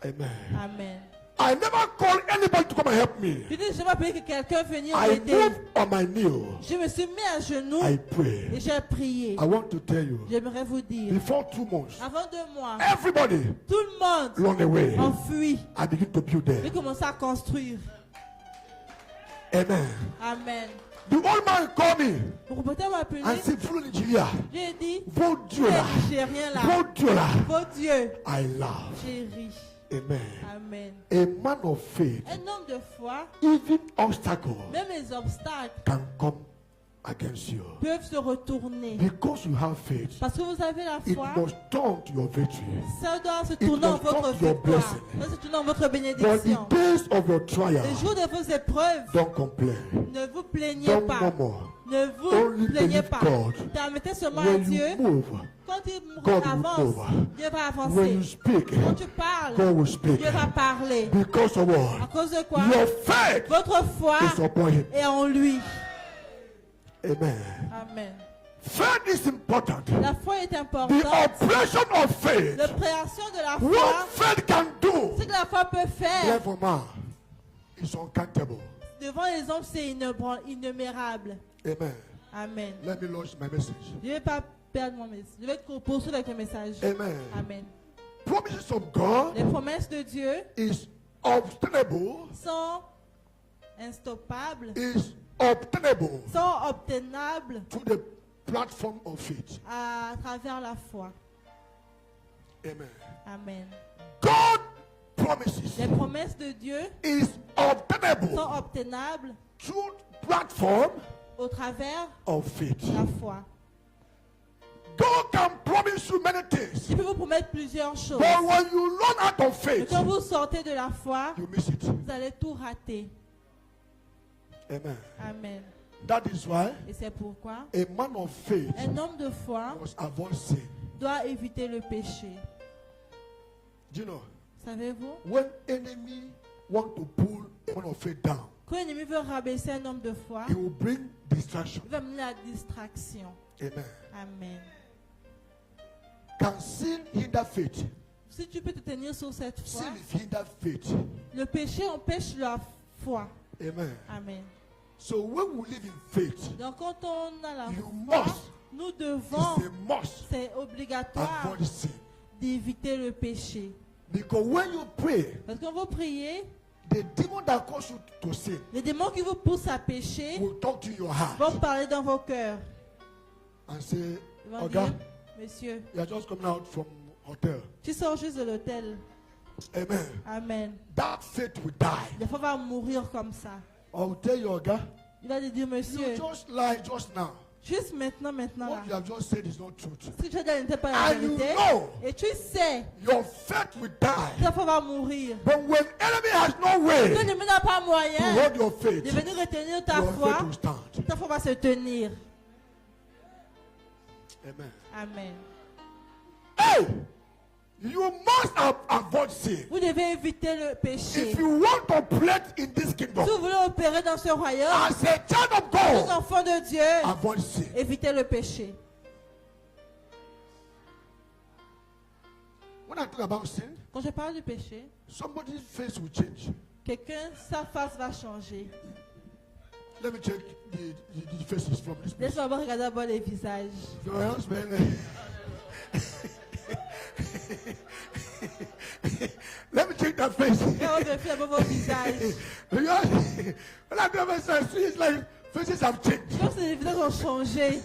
Amen. Amen. I never call anybody to come and help me. Je n'ai jamais appelé que quelqu'un venir I m'aider. move on my knee. Je me suis mis à genoux I et pray. j'ai prié. I want to tell you, J'aimerais vous dire, before 2 months, avant 2 mois, everybody tout le monde run away. enfuit. I begin to build J'ai there. commencé à construire. Amen. Amen. The old man called me Pour peut-être m'appeler, and said, Full Nigeria, j'ai dit, vote Dieu là, j'ai rien là. vote Dieu là. Vos dieux, I laugh. j'ai ri. Amen. Amen. A man of faith, Un homme de foi, even obstacles même les obstacles can come against you. peuvent se retourner. Because you have faith, Parce que vous avez la it foi, must turn to your victory. ça doit se tourner en must votre come to your victoire. blessing. Ça doit se tourner en votre But bénédiction. the days of your trial, Le jour de vos épreuves, don't complain. ne vous plaignez Don't pas. murmur. Ne Only vous plaignez believe pas. God. Permettez seulement à When Dieu. you move, Quand il God will avance, move. Dieu va when avancer. you speak, Quand tu parles, God will speak. Dieu va parler. Because of À what? cause de quoi? Your faith Votre foi is upon him. est en lui. Amen. Amen. Faith is important. La foi est The importante. operation of faith, L'opération de la what foi, faith can do, ce que la foi peut faire therefore man, is uncountable. devant les hommes, c'est innomérable. Amen. Amen. Let me launch my message. Je ne vais pas perdre mon message. Je vais poursuivre avec le message. Amen. Amen. Promises of God Les promesses de Dieu is obtainable, sont instoppables, is obtainable sont obtenables through the platform of faith. à travers la foi. Amen. Amen. God promises Les promesses de Dieu is obtainable sont obtenables through platform au travers of faith. de la foi. God can promise you many things, Il peut vous promettre plusieurs choses. but when you run out of Mais faith, quand vous sortez de la foi, you miss it. vous allez tout rater. Amen. Amen. That is why Et c'est pourquoi a man of faith un homme de foi must avoid sin. doit éviter le péché. Do you know? Savez-vous? When enemy want to pull a man of faith down, Quand l'ennemi veut rabaisser un homme de foi, he will bring distraction. il va mener la distraction. Amen. Amen. Can sin hinder faith? Si tu peux te tenir sur cette foi, Sin is hinder faith. le péché empêche la foi. Amen. Amen. So when we live in faith, Donc quand on a la you foi, must, nous it's devons, a must, c'est obligatoire avoid sin. d'éviter le péché. Because when you pray, Parce qu'on va prier, the demon that cause you to sin les démons qui vous poussent à pécher will talk to your heart vont parler dans vos cœurs. and say, Ils vont Oga, dire, monsieur, you are just coming out from hotel. tu sors juste de l'hôtel. Amen. Amen. That faith will die. Des fois, on va mourir comme ça. I will tell you, Oga, Il va te dire, you monsieur, just lie just now. Juste maintenant là. What you have just said is not truth. Ce que tu as dit n'était pas la And you vérité. know Et tu sais your faith will die. que ta foi va mourir. But when enemy has no Que way l'ennemi n'a pas to moyen hold your faith, de venir retenir ta your foi, faith will stand. ta foi va se tenir. Amen. Amen. Hey! You must avoid sin. Vous devez éviter le péché. If you want to play in this Si kingdom vous voulez opérer dans ce royaume, as a child of les God, enfants de Dieu, avoid sin. évitez le péché. When I talk about sin, Quand je parle du péché, somebody's face will change. quelqu'un, sa face va changer. Let me check the faces from this place. Laisse-moi regarder d'abord les visages. Your husband. Let me check that face. Quand on vérifie d'abord vos visages, Because when I do myself, see, it's like faces have changed. comme si les visages ont changé.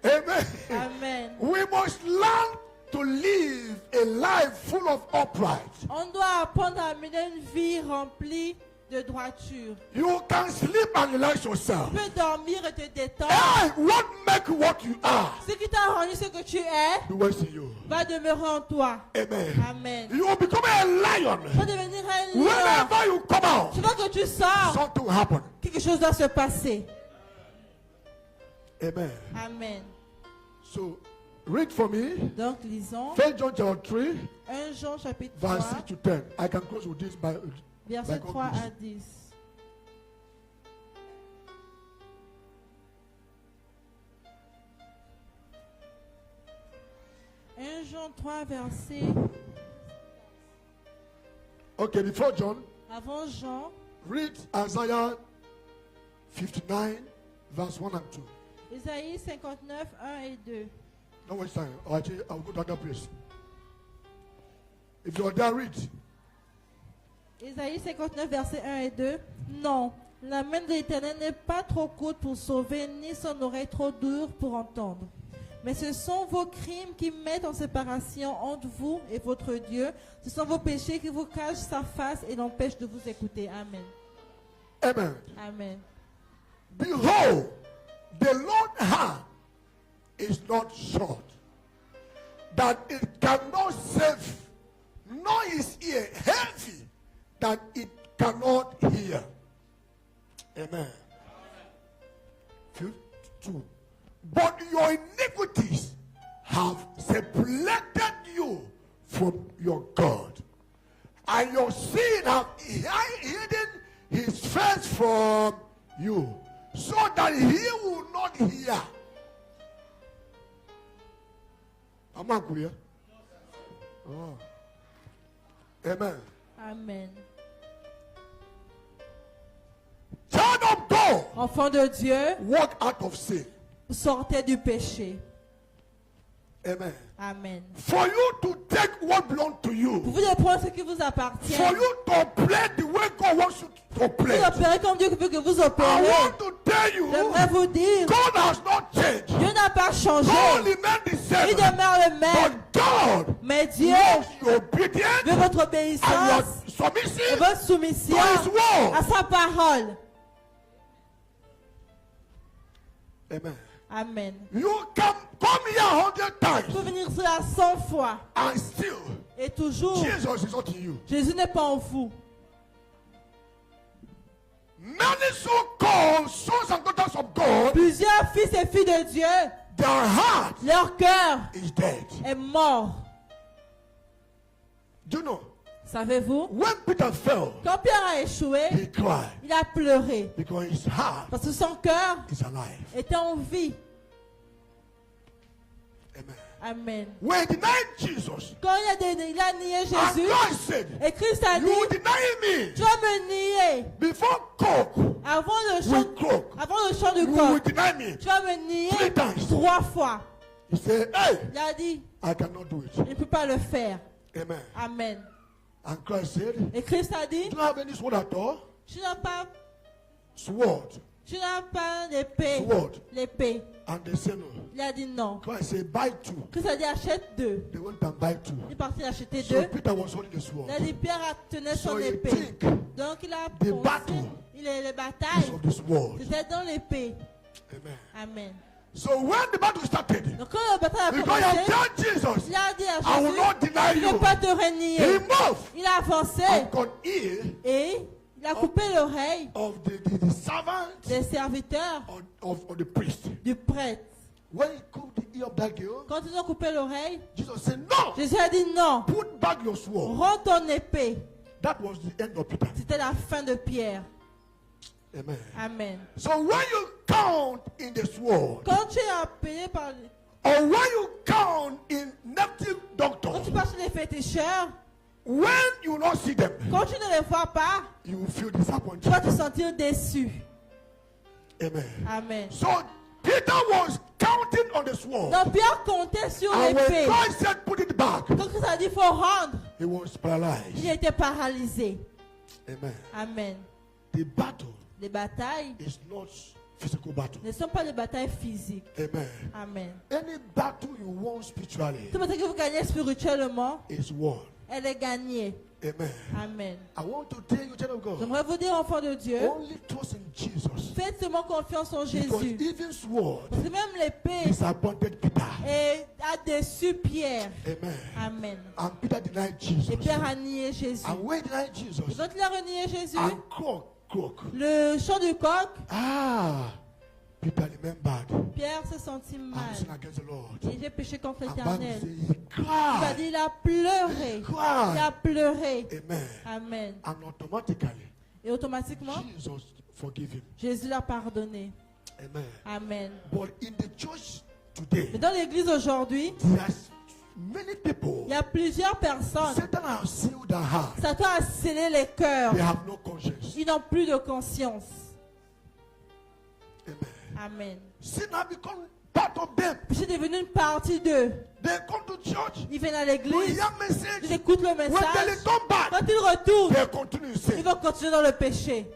Amen. Amen. We must learn to live a life full of upright. On doit apprendre à mener une vie remplie de droiture. You can sleep and relax yourself. Tu peux dormir et te détendre. Hey, what make what you are? Ce qui t'a rendu ce que tu es The worst in you. va demeurer en toi. Amen. Amen. You will become a lion. Tu vas devenir un lion. Whenever you come out, Tu vois que tu sors, something will happen. quelque chose doit se passer. Amen. Amen. So, read for me. Donc, lisons 1 John chapter 3, 1 Jean chapitre verse 3, 6 to 10. I can close with this by versets God 3 à grace. 10. Jean 3, verset. Okay, before John, Avant Jean, read Isaiah 59, verse 1 and 2. Isaïe 59, 1 et 2. Don't waste time. I'll go to another place. If you're there, read. Isaïe 59, versets 1 et 2. Non, la main de l'Éternel n'est pas trop courte pour sauver, ni son oreille trop dure pour entendre. Mais ce sont vos crimes qui mettent en séparation entre vous et votre Dieu. Ce sont vos péchés qui vous cachent sa face et l'empêchent de vous écouter. Amen. Amen. Amen. Behold, the Lord's hand is not short, that it cannot save, nor his ear heavy, that it cannot hear. Amen. 2. But your iniquities have separated you from your God, and your sin have hidden his face from you, so that he will not hear. Am I clear? Oh. Amen. Amen. Child of God, Enfants de Dieu, walk out of sin. sortez du péché. Amen. Amen. For you to take what belongs to you, Vous devez prendre ce qui vous appartient. for you to play the way God wants you to play. Vous opérez comme Dieu veut que vous I opérez. want to tell you, J'aimerais vous dire, God has not changed. Dieu n'a pas changé. God remains the Il same. demeure le même. But God Mais Dieu loves your obedience veut votre and obéissance your et submission votre soumission to His word. à sa parole. Amen. Amen. You can come here 100 times Vous pouvez venir cela 100 fois and still et toujours, Jesus is not in you. Jésus n'est pas en vous. Many so-called sons and daughters of God, Plusieurs fils et filles de Dieu, their heart leur cœur is dead. est mort. Do you know? Savez-vous? When Peter fell, Quand Pierre a échoué, he cried il a pleuré because his heart parce que son cœur is alive. était en vie. Amen. Amen. When he denied Jesus, Quand il a nié and Jésus, God said, et Christ a "You dit, deny me tu vas me nier before cock avant le will chant, croak. avant le chant du You will coq. deny me." Tu vas me nier 3 times. 3 fois. He said, "Hey, Il a dit, I cannot do it." il ne peut pas le faire. Amen. Amen. And Christ said, Et Christ a dit, "You don't have any sword at all. tu n'as pas l'épée. Sword." L'épée. And they said no. Il a dit non. Christ said, "Buy 2." Christ a dit, achète 2. They went and buy 2. Il est parti acheter So 2. Peter was holding the sword. Il a dit, Pierre tenait So son you épée. think Donc il a the pensé, battle il est les is batailles. of this world. C'était dans l'épée. Amen. Amen. So when the battle started, Donc quand la bataille a because you have commencé, done Jesus, il a dit à I will Jésus, not deny je ne vais you. pas te He renier. moved Il a avancé and got ear et il a coupé l'oreille of the servant des serviteurs of the priest. du prêtre. When he couped the ear of that girl, Quand ils ont coupé l'oreille, Jesus said, no, Jésus a dit non, put back your sword. rends ton épée. That was the end of Peter. C'était la fin de Pierre. Amen. Amen. So when you count in the sword, Quand tu es appelé par... or when you count in native Quand doctors, tu passes chez les féticheurs, when you will not see them, quand tu ne les vois pas, you will feel tu disappointed. vas te sentir déçu. Amen. Amen. So Peter was counting on the sword. Donc Pierre comptait sur And when l'épée. God said put it back, Quand Christ a dit faut rendre, he was il paralyzed. était paralysé. Amen. Amen. The battle Les batailles is not physical battle. ne sont pas des batailles physiques. Amen. Amen. Any battle you won spiritually Toute bataille que vous gagnez spirituellement, is won. elle est gagnée. Amen. Amen. I want to tell you, child of God, J'aimerais vous dire, enfants de Dieu, only trust in Jesus. faites seulement confiance en Because Jésus. even sword Parce que même l'épée disappointed Peter. a déçu Pierre. Amen. Amen. And Peter denied Jesus. Et Pierre a nié Jésus. And when he denied Et Jesus, quand il a renié Jésus, and croak. le chant du coq, Peter remembered. Pierre s'est senti I'm mal. sin against the Lord. Et j'ai péché contre And Bible l'Éternel. says he Il a cried. dit, il a pleuré. Il a pleuré. Amen. Amen. And automatically, Et automatiquement, Jesus forgave him. Jésus l'a pardonné. Amen. Amen. But in the church today, Mais dans l'église aujourd'hui, there's many people. il y a plusieurs personnes. Satan has sealed their heart. Satan a scellé les cœurs. They have no conscience. Ils n'ont plus de conscience. Amen. Amen. Sin has become part of them. Puis c'est devenu une partie d'eux. They come to church. Ils viennent à To l'église, hear message. ils écoutent le When they message. come back, Quand ils retournent, they continue to sin. ils vont continuer dans le péché.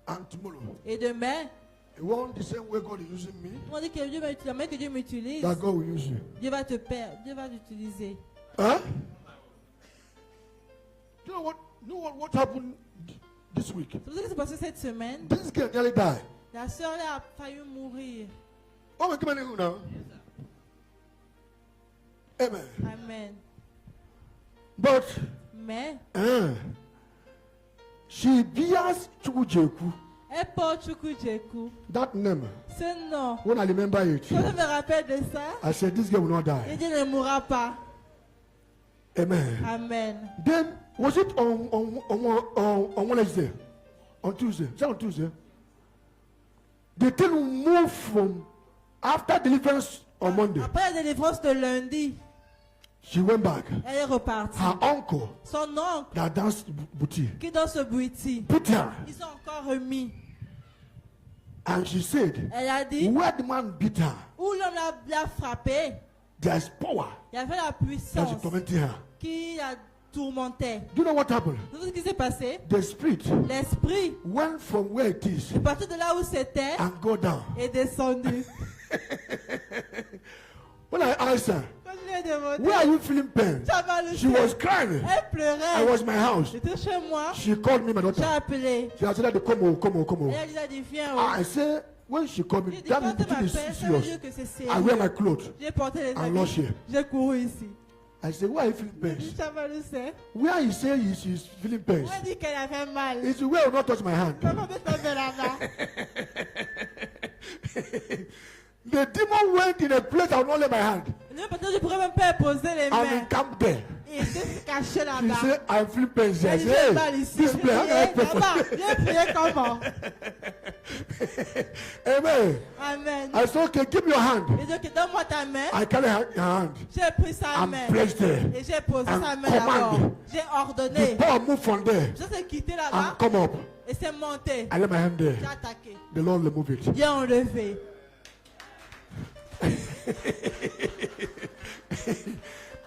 And tomorrow, Et demain, you want the same way God is using me, on dit que Dieu va utiliser, la main que Dieu m'utilise, that God will use you. Dieu va te perdre, Dieu va t'utiliser. Huh? You know what happened this week? C'est pour ça que c'est passé cette semaine. This girl nearly died. La sœur là a failli mourir. Oh, my God, now. Amen. Amen. But Mais, she bears Chukujeku. elle porte Chukwujeku. That name. Ce nom. When I remember it, Quand je me rappelle de ça, I said, this girl will not je die. dis ne mourra pas. Amen. Amen. Then, was it on Wednesday? On Tuesday? Is that on Tuesday? The thing moved from after deliverance on Monday. Après la délivrance de lundi, She went back. elle est repartie. Her uncle Son oncle that danced booty qui est dans ce bruiti, put her, ils ont encore remis. and she said, Elle a dit, where the man beat her, où l'homme l'a frappé, there's power il y avait la that puissance is tormenting her. qui la tourmentait. Do you know what happened? Vous savez ce qui s'est passé? The spirit L'esprit went from where it is est parti de là où c'était and go down. et descendu. When I asked her, Quand je lui ai demandé, where are you feeling pain? tu as mal au She cœur. was crying. Elle I pleurait. was in my house. J'étais chez moi. She called me, my J'ai daughter. appelé. She said, come on. Et elle a dit, viens. I said, when she called me, J'ai dit, that quand means tu the thing is m'appelles, ça veut dire serious. que c'est I wear sérieux. my clothes. J'ai porté les And lost habits. here. J'ai couru ici. I said, why are you feeling J'ai pain? dit, tu as mal au sein. Where you say she's feeling pain? Elle a dit qu'elle avait mal. It's where I will not touch my hand. Maman peut pas faire la main. The demon went in a place I will not lay my hand. Non, parce que je pourrais même pas poser les I'm in mains. camp there. Et il s'est caché She là-bas. said, I'm feeling pain. She Elle said, dit, j'ai mal hey, ici. this place, how can I pray for Maman, you? j'ai prié comment? Amen. Amen. I said, okay, give me your hand. Et donc, donne-moi ta main. I carry her hand J'ai pris sa and main. placed there. Et j'ai posé And sa main command. d'abord. J'ai The ordonné. power moved from there Je s'est quitté and là-bas. come up. Et c'est monté. I lay my hand there. J'ai attaqué. The Lord removed it. Dieu a enlevé.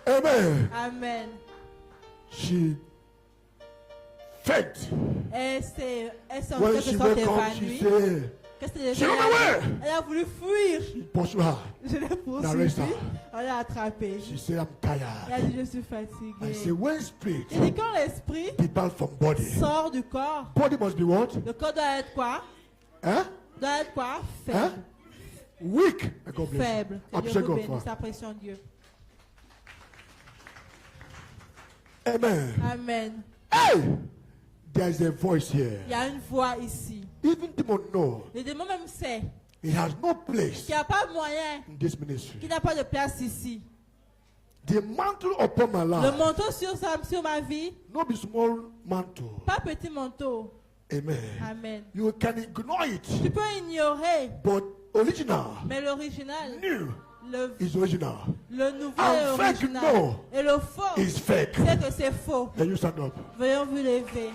Amen. Amen. She faint. Elle s'est en When quelque she sorte woke up, she évanouie. said, Qu'est-ce qu'elle she ran away. Elle a voulu fuir. He pursued her. Je l'ai Now poursuivi. rest her. On l'a attrapé. She said, I'm Elle a tired. dit, je suis I said, fatiguée. when spirit Il dit, quand l'esprit depart from body, sort du corps, body must be what? le corps doit être quoi? Huh? Doit être quoi? Huh? Faible. Weak. God bless you. faible. Que Dieu Appreciate vous God bénisse. for her. Apprécions Dieu. Amen. Amen. Hey! There's a voice here. Il y a une voix ici. Even demon know Le démon même sait he has no place qu'il n'y a pas de moyen, in this ministry. qu'il n'a pas de place ici. The mantle upon my Le life, manteau sur ma vie, not be small mantle. pas petit manteau. Amen. Amen. You can ignore it, Tu peux ignorer, but original, mais l'original, new le is original. nouveau And est fake, original. no, Et le faux, is fake. c'est que c'est faux. Can you stand up? Veuillons vous lever.